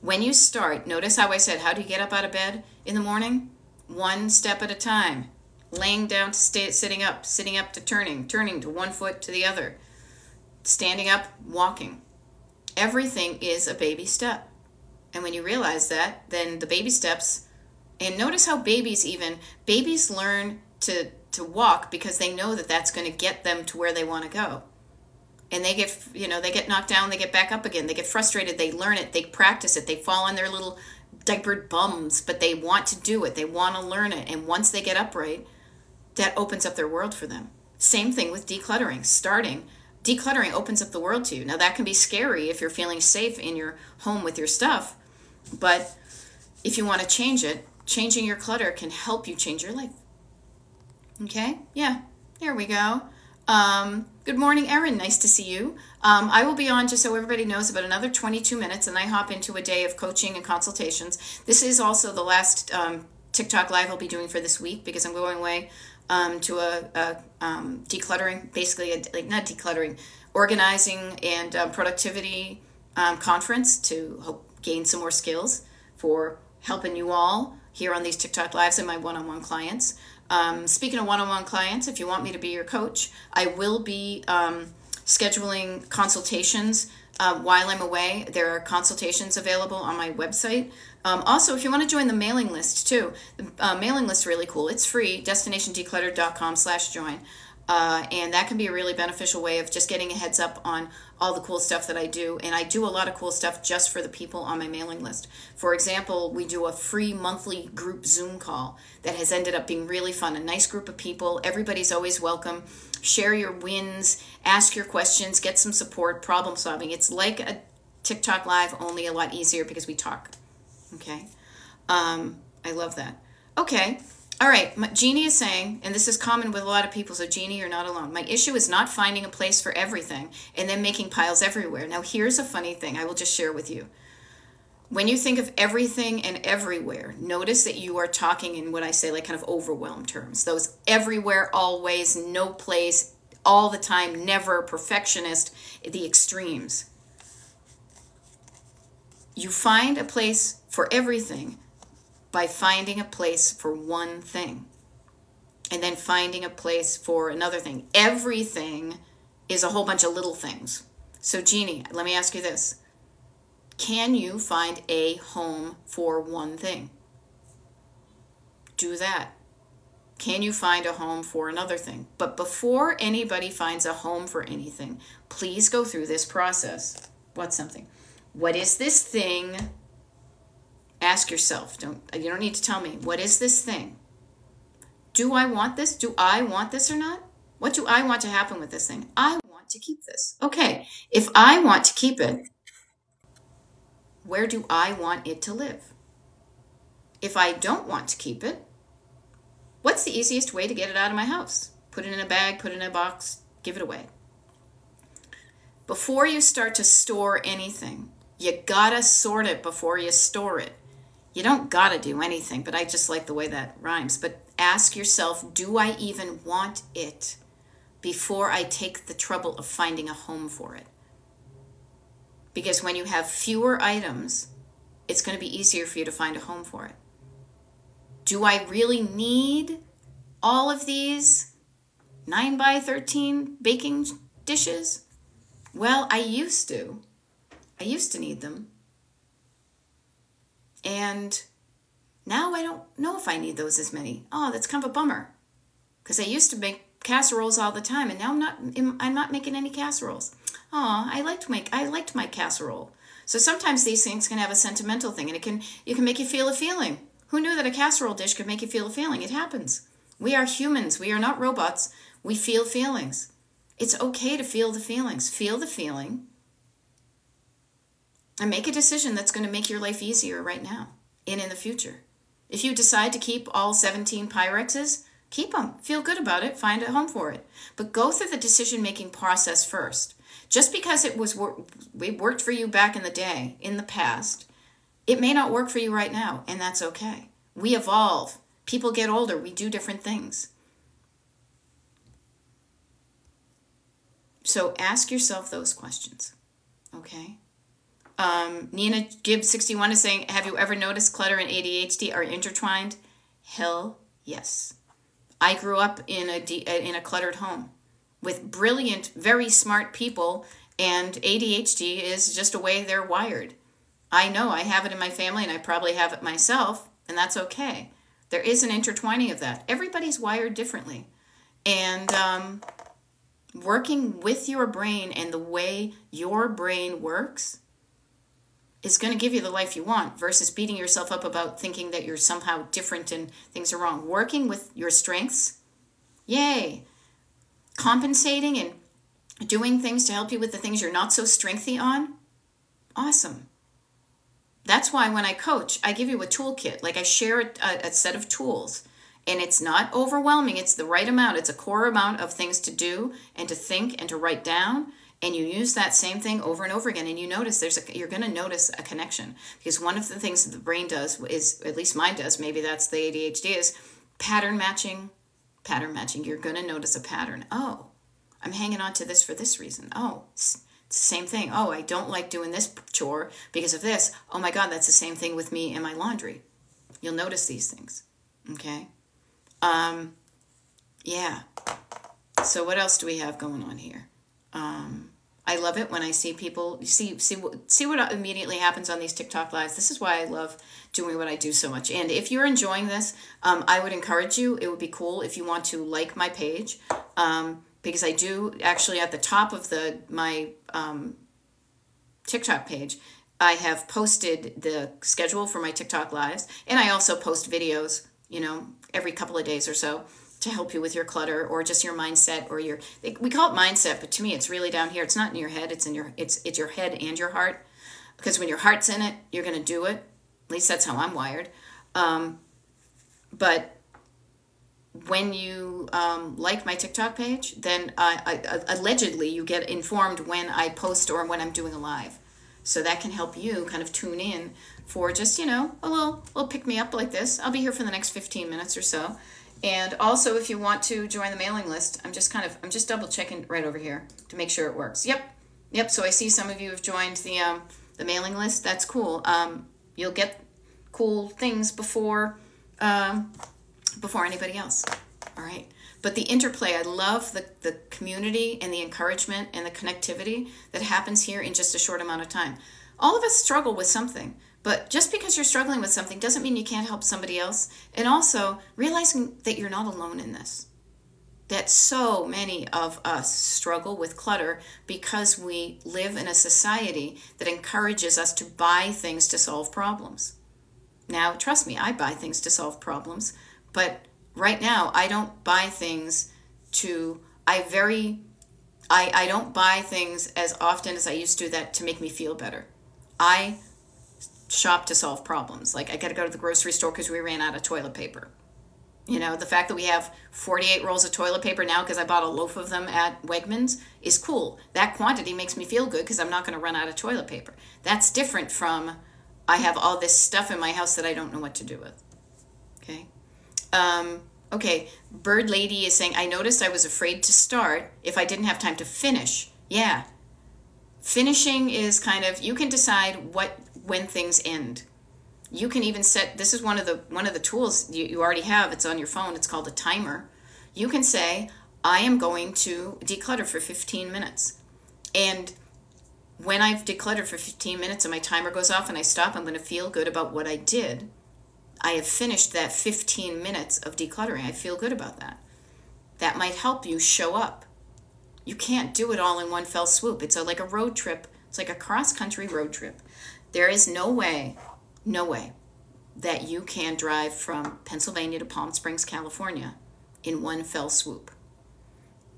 A: When you start, notice how I said, how do you get up out of bed in the morning? One step at a time. Laying down to sitting up to turning to one foot to the other. Standing up, walking. Everything is a baby step. And when you realize that, then the baby steps, and notice how babies learn to walk because they know that that's going to get them to where they want to go. And they get knocked down, they get back up again, they get frustrated, they learn it, they practice it, they fall on their little diapered bums, but they want to do it, they want to learn it. And once they get upright, that opens up their world for them. Same thing with decluttering. Decluttering opens up the world to you. Now, that can be scary if you're feeling safe in your home with your stuff, but if you want to change it, changing your clutter can help you change your life. Okay? Yeah, there we go. Good morning, Erin. Nice to see you. I will be on, just so everybody knows, about another 22 minutes, and I hop into a day of coaching and consultations. This is also the last TikTok Live I'll be doing for this week because I'm going away to a decluttering, basically, not decluttering, organizing and productivity conference to help gain some more skills for helping you all here on these TikTok Lives and my one-on-one clients. Speaking of one-on-one clients, if you want me to be your coach, I will be scheduling consultations while I'm away. There are consultations available on my website. Also, if you want to join the mailing list too, the mailing list is really cool. It's free, destinationdecluttered.com/join. And that can be a really beneficial way of just getting a heads up on all the cool stuff that I do. And I do a lot of cool stuff just for the people on my mailing list. For example, we do a free monthly group Zoom call that has ended up being really fun. A nice group of people. Everybody's always welcome. Share your wins, ask your questions, get some support, problem solving. It's like a TikTok Live, only a lot easier because we talk. Okay? I love that. Okay. All right, Jeannie is saying, and this is common with a lot of people, so Jeannie, you're not alone. My issue is not finding a place for everything and then making piles everywhere. Now, here's a funny thing I will just share with you. When you think of everything and everywhere, notice that you are talking in what I say, like kind of overwhelm terms. Those everywhere, always, no place, all the time, never, perfectionist, the extremes. You find a place for everything by finding a place for one thing and then finding a place for another thing. Everything is a whole bunch of little things. So Jeannie, let me ask you this. Can you find a home for one thing? Do that. Can you find a home for another thing? But before anybody finds a home for anything, please go through this process. What's something? What is this thing? Ask yourself. You don't need to tell me. What is this thing? Do I want this? Do I want this or not? What do I want to happen with this thing? I want to keep this. Okay, if I want to keep it, where do I want it to live? If I don't want to keep it, what's the easiest way to get it out of my house? Put it in a bag, put it in a box, give it away. Before you start to store anything, you gotta sort it before you store it. You don't gotta do anything, but I just like the way that rhymes. But ask yourself, do I even want it before I take the trouble of finding a home for it? Because when you have fewer items, it's going to be easier for you to find a home for it. Do I really need all of these 9 by 13 baking dishes? Well, I used to. I used to need them. And now I don't know if I need those as many. Oh, that's kind of a bummer. Because I used to make casseroles all the time, and now I'm not making any casseroles. Oh, I liked my casserole. So sometimes these things can have a sentimental thing, and you can make you feel a feeling. Who knew that a casserole dish could make you feel a feeling? It happens. We are humans. We are not robots. We feel feelings. It's okay to feel the feelings. Feel the feeling and make a decision that's going to make your life easier right now and in the future. If you decide to keep all 17 Pyrexes, keep them. Feel good about it. Find a home for it. But go through the decision-making process first. Just because it worked for you back in the day, in the past, it may not work for you right now, and that's okay. We evolve. People get older. We do different things. So ask yourself those questions, okay? Nina Gibbs 61 is saying, have you ever noticed clutter and ADHD are intertwined? Hell yes. I grew up in a cluttered home with brilliant, very smart people, and ADHD is just a way they're wired. I know I have it in my family, and I probably have it myself, and that's okay. There is an intertwining of that. Everybody's wired differently. And working with your brain and the way your brain works is going to give you the life you want versus beating yourself up about thinking that you're somehow different and things are wrong. Working with your strengths, yay. Compensating and doing things to help you with the things you're not so strengthy on, awesome. That's why when I coach, I give you a toolkit. Like I share a set of tools. And it's not overwhelming. It's the right amount. It's a core amount of things to do and to think and to write down. And you use that same thing over and over again. And you notice you're going to notice a connection. Because one of the things that the brain does is, at least mine does, maybe that's the ADHD, is pattern matching. Pattern matching. You're going to notice a pattern. Oh, I'm hanging on to this for this reason. Oh, it's the same thing. Oh, I don't like doing this chore because of this. Oh my God, that's the same thing with me and my laundry. You'll notice these things. Okay? Yeah. So what else do we have going on here? I love it when I see people, see what immediately happens on these TikTok lives. This is why I love doing what I do so much. And if you're enjoying this, I would encourage you, it would be cool if you want to like my page, because I do actually at the top of my TikTok page, I have posted the schedule for my TikTok lives, and I also post videos, every couple of days or so to help you with your clutter or just your mindset or we call it mindset, but to me it's really down here. It's not in your head, it's your head and your heart, because when your heart's in it, you're going to do it. At least that's how I'm wired. But when you like my TikTok page, then allegedly you get informed when I post or when I'm doing a live. So that can help you kind of tune in for just, a little pick-me-up like this. I'll be here for the next 15 minutes or so. And also, if you want to join the mailing list, I'm just double-checking right over here to make sure it works. Yep. So I see some of you have joined the mailing list. That's cool. You'll get cool things before anybody else. All right. But the interplay, I love the community and the encouragement and the connectivity that happens here in just a short amount of time. All of us struggle with something, But just because you're struggling with something doesn't mean you can't help somebody else. And also realizing that you're not alone in this. That so many of us struggle with clutter because we live in a society that encourages us to buy things to solve problems. Now, trust me, I buy things to solve problems, but right now I don't buy things to, I don't buy things as often as I used to that to make me feel better. I shop to solve problems. Like I got to go to the grocery store because we ran out of toilet paper. You know, the fact that we have 48 rolls of toilet paper now because I bought a loaf of them at Wegmans is cool. That quantity makes me feel good because I'm not going to run out of toilet paper. That's different from I have all this stuff in my house that I don't know what to do with. Okay. Okay. Bird Lady is saying, I noticed I was afraid to start if I didn't have time to finish. Yeah. Finishing is kind of, you can decide when things end. You can even set, this is one of the tools you already have. It's on your phone. It's called a timer. You can say, I am going to declutter for 15 minutes. And when I've decluttered for 15 minutes and my timer goes off and I stop, I'm going to feel good about what I did. I have finished that 15 minutes of decluttering. I feel good about that. That might help you show up. You can't do it all in one fell swoop. It's like a road trip. It's like a cross-country road trip. There is no way that you can drive from Pennsylvania to Palm Springs, California in one fell swoop.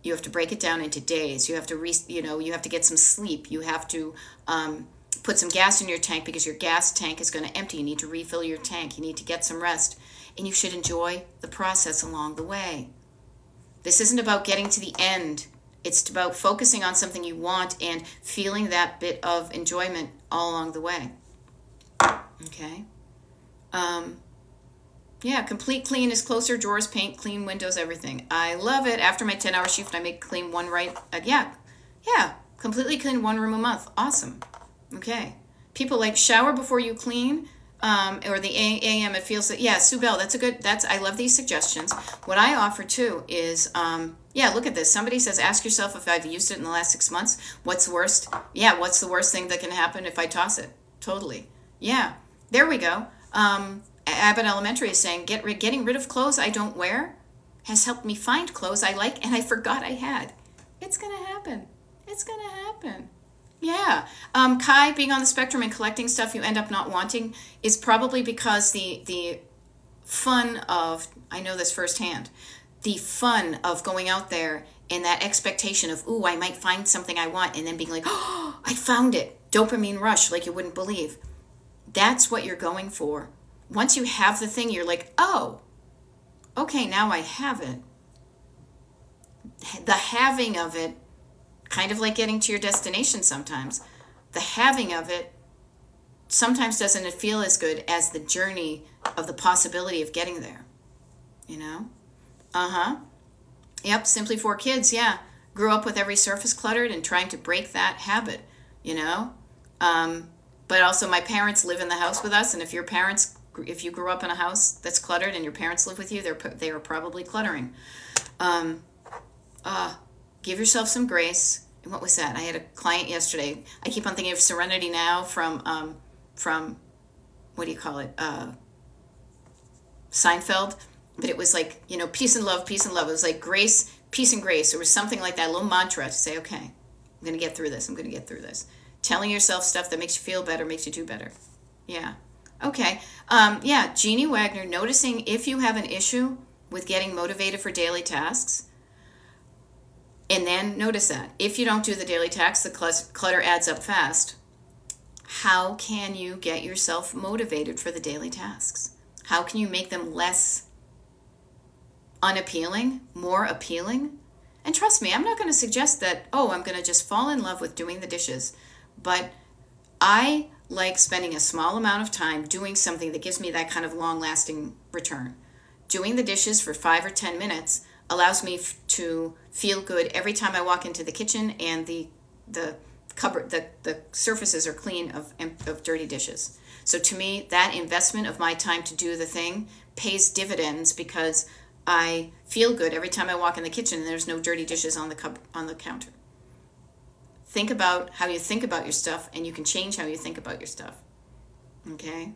A: You have to break it down into days. You have to, you have to get some sleep. You have to put some gas in your tank because your gas tank is going to empty. You need to refill your tank. You need to get some rest. And you should enjoy the process along the way. This isn't about getting to the end. It's about focusing on something you want and feeling that bit of enjoyment all along the way. Okay. Yeah, complete clean is closer, drawers, paint, clean windows, everything. I love it. After my 10-hour shift, I make clean one right. Yeah, completely clean one room a month. Awesome. Okay. People like shower before you clean, or the AM, it feels that, yeah, Sue Bell, I love these suggestions. What I offer too is, yeah, look at this. Somebody says, ask yourself if I've used it in the last 6 months. What's the worst? Yeah, what's the worst thing that can happen if I toss it? Totally. Yeah, there we go. Abbott Elementary is saying, getting rid of clothes I don't wear has helped me find clothes I like and I forgot I had. It's going to happen. It's going to happen. Yeah. Kai, being on the spectrum and collecting stuff you end up not wanting is probably because the fun of, I know this firsthand, the fun of going out there and that expectation of, ooh, I might find something I want, and then being like, oh, I found it. Dopamine rush like you wouldn't believe. That's what you're going for. Once you have the thing, you're like, oh, okay, now I have it. The having of it, kind of like getting to your destination sometimes, the having of it sometimes doesn't feel as good as the journey of the possibility of getting there, you know? Yep, Simply for Kids, yeah. Grew up with every surface cluttered and trying to break that habit, you know? But also my parents live in the house with us, and if you grew up in a house that's cluttered and your parents live with you, they are probably cluttering. Give yourself some grace. And what was that? I had a client yesterday. I keep on thinking of Serenity Now from what do you call it? Seinfeld. But it was like, you know, peace and love, peace and love. It was like grace, peace and grace. It was something like that, a little mantra to say, okay, I'm going to get through this. I'm going to get through this. Telling yourself stuff that makes you feel better, makes you do better. Yeah. Okay. Yeah, Jeannie Wagner, noticing if you have an issue with getting motivated for daily tasks. And then notice that if you don't do the daily tasks, the clutter adds up fast. How can you get yourself motivated for the daily tasks? How can you make them less unappealing, more appealing? And trust me, I'm not going to suggest that, oh, I'm going to just fall in love with doing the dishes. But I like spending a small amount of time doing something that gives me that kind of long-lasting return. Doing the dishes for 5 or 10 minutes allows me to feel good every time I walk into the kitchen and the cupboard, the surfaces are clean of dirty dishes. So to me, that investment of my time to do the thing pays dividends because I feel good every time I walk in the kitchen and there's no dirty dishes on the counter. Think about how you think about your stuff, and you can change how you think about your stuff. Okay.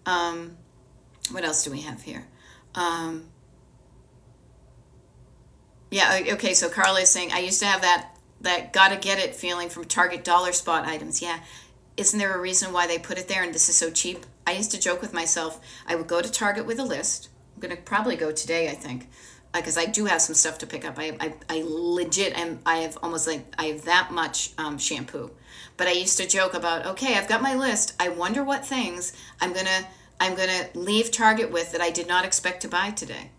A: What else do we have here? Yeah, okay, so Carla is saying, I used to have that gotta get it feeling from Target dollar spot items. Yeah. Isn't there a reason why they put it there and this is so cheap? I used to joke with myself. I would go to Target with a list. I'm going to probably go today, I think, because I do have some stuff to pick up. I legit am, I have almost like, I have that much shampoo. But I used to joke about, okay, I've got my list. I wonder what things I'm gonna leave Target with that I did not expect to buy today.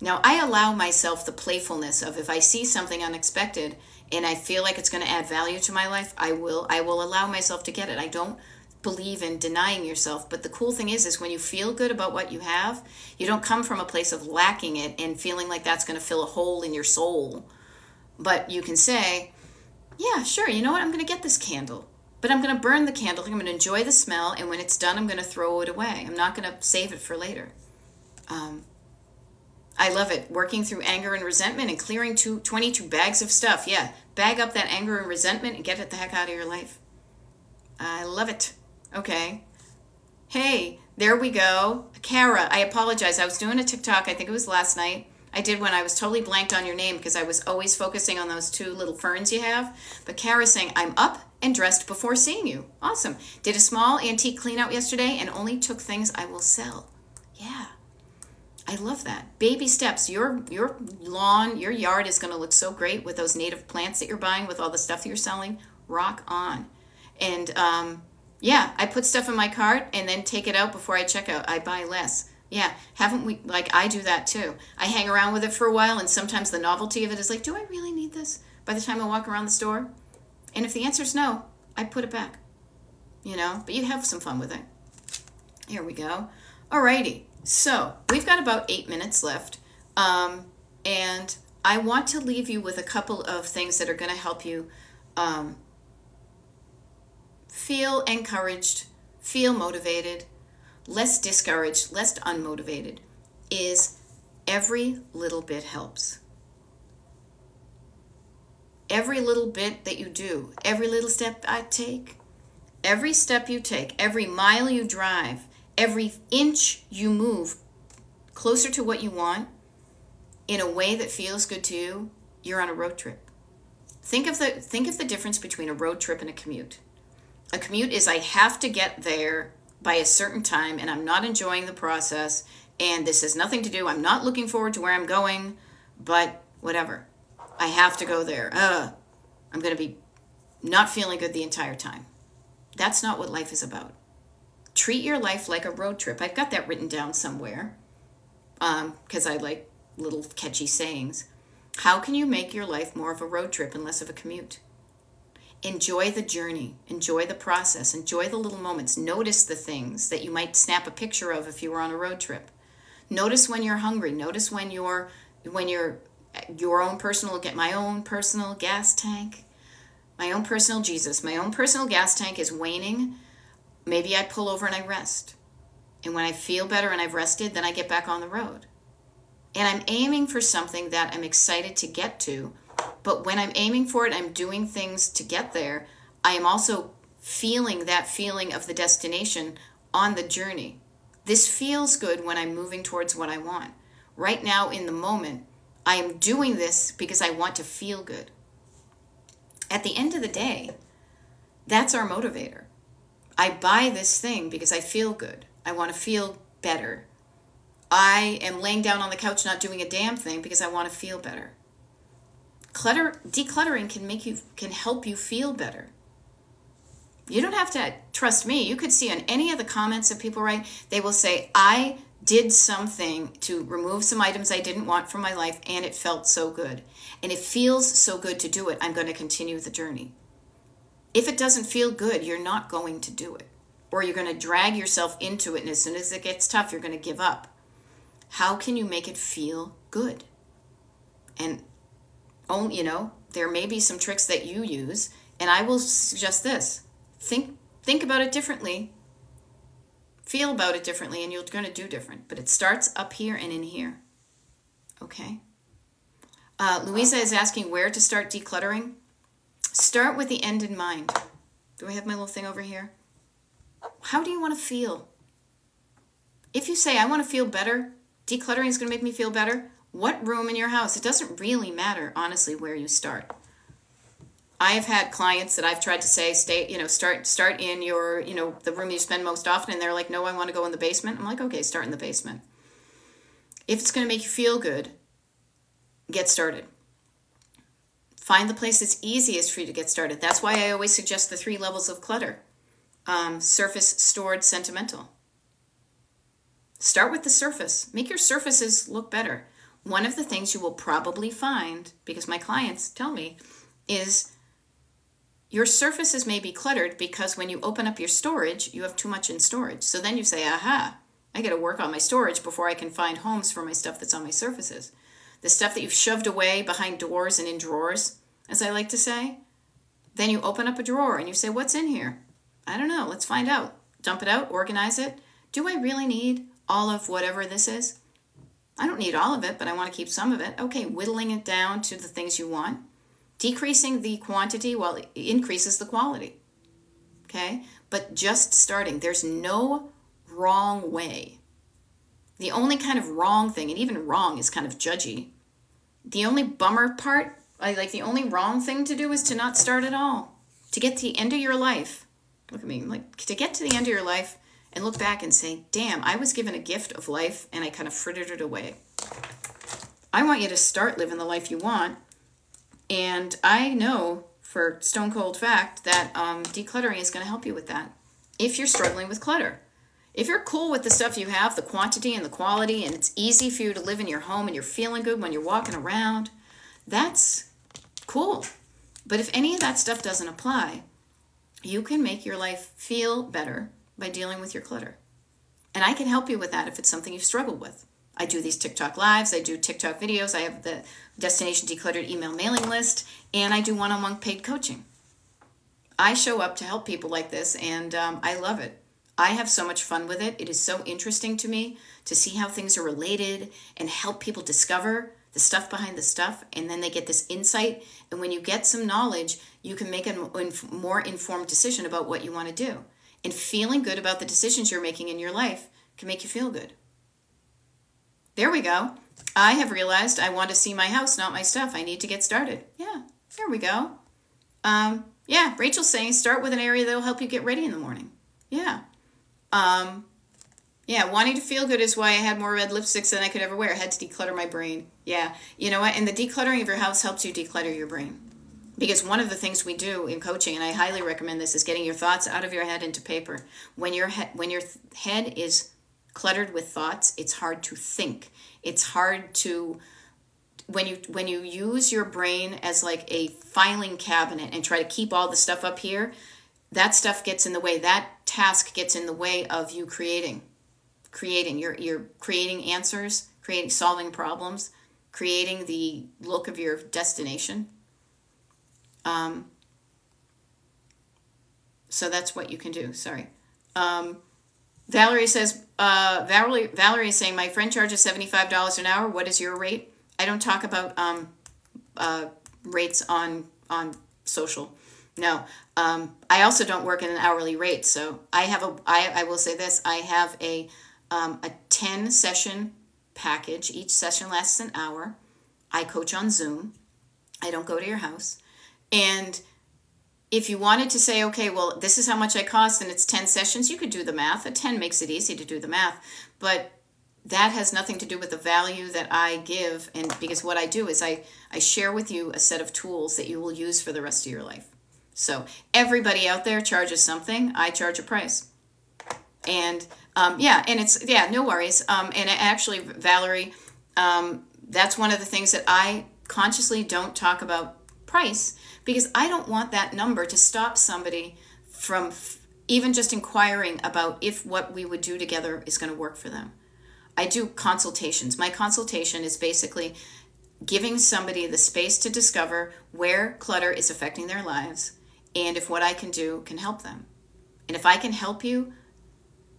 A: Now, I allow myself the playfulness of if I see something unexpected and I feel like it's going to add value to my life, I will allow myself to get it. I don't believe in denying yourself, but the cool thing is when you feel good about what you have, you don't come from a place of lacking it and feeling like that's going to fill a hole in your soul. But you can say, yeah, sure, you know what? I'm going to get this candle. But I'm going to burn the candle. I'm going to enjoy the smell, and when it's done, I'm going to throw it away. I'm not going to save it for later. I love it. Working through anger and resentment and clearing 22 bags of stuff. Yeah, bag up that anger and resentment and get it the heck out of your life. I love it. Okay. Hey, there we go. Kara, I apologize. I was doing a TikTok, I think it was last night. I did when I was totally blanked on your name because I was always focusing on those two little ferns you have. But Kara's saying, I'm up and dressed before seeing you. Awesome. Did a small antique clean out yesterday and only took things I will sell. Yeah. I love that. Baby steps. Your lawn, your yard is going to look so great with those native plants that you're buying, with all the stuff that you're selling. Rock on. And yeah, I put stuff in my cart and then take it out before I check out. I buy less. Yeah, haven't we? Like, I do that too. I hang around with it for a while, and sometimes the novelty of it is like, do I really need this by the time I walk around the store? And if the answer is no, I put it back. You know, but you have some fun with it. Here we go. Alrighty. So we've got about 8 minutes left, and I want to leave you with a couple of things that are going to help you feel encouraged, feel motivated, less discouraged, less unmotivated. Is every little bit helps. Every little bit that you do, every little step I take, every step you take, every mile you drive, every inch you move closer to what you want in a way that feels good to you, you're on a road trip. Think of the difference between a road trip and a commute. A commute is I have to get there by a certain time and I'm not enjoying the process and this has nothing to do. I'm not looking forward to where I'm going, but whatever. I have to go there. I'm going to be not feeling good the entire time. That's not what life is about. Treat your life like a road trip. I've got that written down somewhere because I like little catchy sayings. How can you make your life more of a road trip and less of a commute? Enjoy the journey. Enjoy the process. Enjoy the little moments. Notice the things that you might snap a picture of if you were on a road trip. Notice when you're hungry. Notice when you're your own personal, get my own personal gas tank, my own personal Jesus, my own personal gas tank is waning. Maybe I pull over and I rest. And when I feel better and I've rested, then I get back on the road. And I'm aiming for something that I'm excited to get to. But when I'm aiming for it, I'm doing things to get there. I am also feeling that feeling of the destination on the journey. This feels good when I'm moving towards what I want. Right now, in the moment, I am doing this because I want to feel good. At the end of the day, that's our motivator. I buy this thing because I feel good. I want to feel better. I am laying down on the couch not doing a damn thing because I want to feel better. Decluttering can help you feel better. You don't have to trust me. You could see on any of the comments that people write, they will say, I did something to remove some items I didn't want from my life and it felt so good. And it feels so good to do it. I'm going to continue the journey. If it doesn't feel good, you're not going to do it. Or you're going to drag yourself into it, and as soon as it gets tough, you're going to give up. How can you make it feel good? And, there may be some tricks that you use, and I will suggest this. Think about it differently. Feel about it differently, and you're going to do different. But it starts up here and in here. Okay? Louisa is asking where to start decluttering. Start with the end in mind. Do I have my little thing over here? How do you want to feel? If you say, I want to feel better, decluttering is going to make me feel better, what room in your house? It doesn't really matter, honestly, where you start. I have had clients that I've tried to say, start in your, the room you spend most often, and they're like, no, I want to go in the basement. I'm like, okay, start in the basement. If it's going to make you feel good, get started. Find the place that's easiest for you to get started. That's why I always suggest the 3 levels of clutter. Surface, stored, sentimental. Start with the surface. Make your surfaces look better. One of the things you will probably find, because my clients tell me, is your surfaces may be cluttered because when you open up your storage, you have too much in storage. So then you say, aha, I got to work on my storage before I can find homes for my stuff that's on my surfaces. The stuff that you've shoved away behind doors and in drawers, as I like to say. Then you open up a drawer and you say, what's in here? I don't know. Let's find out. Dump it out, organize it. Do I really need all of whatever this is? I don't need all of it, but I want to keep some of it. Okay, whittling it down to the things you want. Decreasing the quantity while it increases the quality. Okay? But just starting. There's no wrong way. The only kind of wrong thing, and even wrong is kind of judgy. The only bummer part, the only wrong thing to do is to not start at all. To get to the end of your life. Look at me. To get to the end of your life and look back and say, damn, I was given a gift of life and I kind of frittered it away. I want you to start living the life you want. And I know for stone cold fact that decluttering is going to help you with that. If you're struggling with clutter. If you're cool with the stuff you have, the quantity and the quality, and it's easy for you to live in your home and you're feeling good when you're walking around, that's cool. But if any of that stuff doesn't apply, you can make your life feel better by dealing with your clutter. And I can help you with that if it's something you've struggled with. I do these TikTok lives, I do TikTok videos, I have the Destination Decluttered email mailing list, and I do one-on-one paid coaching. I show up to help people like this, and I love it. I have so much fun with it. It is so interesting to me to see how things are related and help people discover the stuff behind the stuff, and then they get this insight. And when you get some knowledge, you can make a more informed decision about what you want to do. And feeling good about the decisions you're making in your life can make you feel good. There we go. I have realized I want to see my house, not my stuff. I need to get started. Yeah, there we go. Yeah, Rachel's saying start with an area that will help you get ready in the morning. Yeah. Yeah, wanting to feel good is why I had more red lipsticks than I could ever wear. I had to declutter my brain. Yeah, you know what? And the decluttering of your house helps you declutter your brain. Because one of the things we do in coaching, and I highly recommend this, is getting your thoughts out of your head into paper. When your head is cluttered with thoughts, it's hard to think. It's hard to, when you use your brain as like a filing cabinet and try to keep all the stuff up here, that stuff gets in the way. That task gets in the way of you creating. You're creating answers, solving problems, creating the look of your destination. So that's what you can do. Sorry. Valerie says, Valerie is saying, my friend charges $75 an hour. What is your rate? I don't talk about rates on social. No. I also don't work at an hourly rate. So I will say this. I have a 10 session package. Each session lasts an hour. I coach on Zoom. I don't go to your house. And if you wanted to say, okay, well, this is how much I cost and it's 10 sessions, you could do the math. A 10 makes it easy to do the math. But that has nothing to do with the value that I give. And because what I do is I share with you a set of tools that you will use for the rest of your life. So everybody out there charges something. I charge a price. And no worries. And actually, Valerie, that's one of the things that I consciously don't talk about price, because I don't want that number to stop somebody from even just inquiring about if what we would do together is going to work for them. I do consultations. My consultation is basically giving somebody the space to discover where clutter is affecting their lives and if what I can do can help them. And if I can help you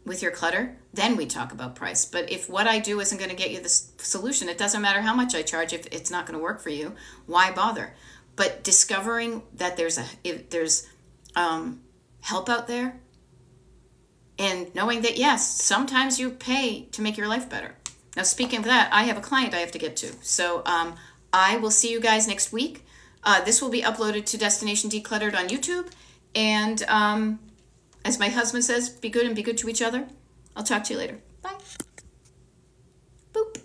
A: with your clutter, then we talk about price. But if what I do isn't going to get you the solution, it doesn't matter how much I charge. If it's not going to work for you, why bother? But discovering that there's help out there, And knowing that, yes, sometimes you pay to make your life better. Now, speaking of that, I have a client I have to get to. So I will see you guys next week. This will be uploaded to Destination Decluttered on YouTube. And as my husband says, be good and be good to each other. I'll talk to you later. Bye. Boop.